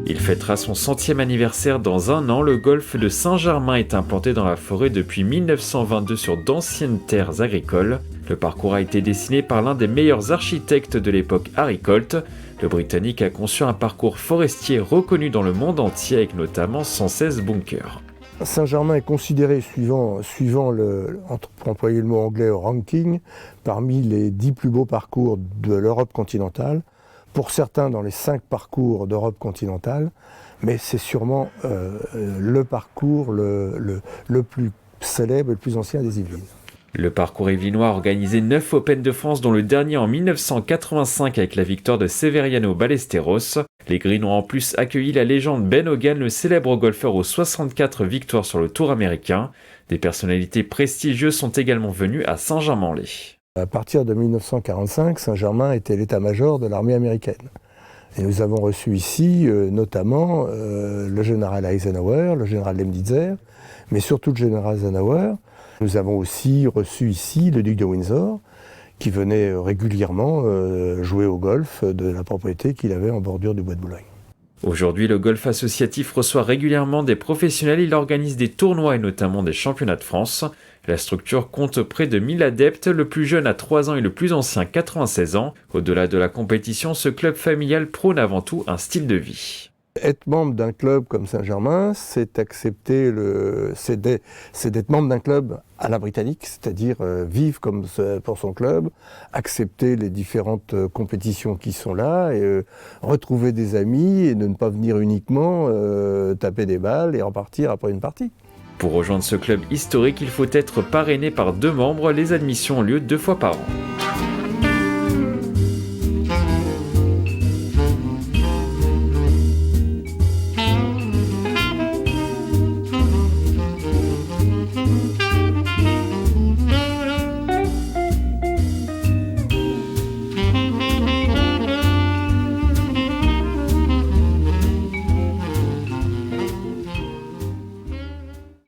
Il fêtera son 100e anniversaire dans un an. Le golfe de Saint-Germain est implanté dans la forêt depuis 1922 sur d'anciennes terres agricoles. Le parcours a été dessiné par l'un des meilleurs architectes de l'époque, Harry Colt. Le Britannique a conçu un parcours forestier reconnu dans le monde entier avec notamment 116 bunkers. Saint-Germain est considéré, suivant le, pour employer le mot anglais, au ranking, parmi les 10 plus beaux parcours de l'Europe continentale. Pour certains, dans les 5 parcours d'Europe continentale, mais c'est sûrement le parcours le plus célèbre et le plus ancien des Yvelines. Le parcours yvelinois a organisé 9 Open de France, dont le dernier en 1985 avec la victoire de Severiano Ballesteros. Les Greens ont en plus accueilli la légende Ben Hogan, le célèbre golfeur aux 64 victoires sur le Tour américain. Des personnalités prestigieuses sont également venues à Saint-Germain-en-Laye. À partir de 1945, Saint-Germain était l'état-major de l'armée américaine. Et nous avons reçu ici notamment le général Eisenhower, le général Lemnitzer, mais surtout le général Eisenhower. Nous avons aussi reçu ici le duc de Windsor, qui venait régulièrement jouer au golf de la propriété qu'il avait en bordure du bois de Boulogne. Aujourd'hui, le golf associatif reçoit régulièrement des professionnels. Il organise des tournois et notamment des championnats de France. La structure compte près de 1000 adeptes, le plus jeune a 3 ans et le plus ancien 96 ans. Au-delà de la compétition, ce club familial prône avant tout un style de vie. Être membre d'un club comme Saint-Germain, c'est accepter c'est d'être membre d'un club à la britannique, c'est-à-dire vivre comme pour son club, accepter les différentes compétitions qui sont là, et retrouver des amis et ne pas venir uniquement taper des balles et repartir après une partie. Pour rejoindre ce club historique, il faut être parrainé par 2 membres. Les admissions ont lieu 2 fois par an.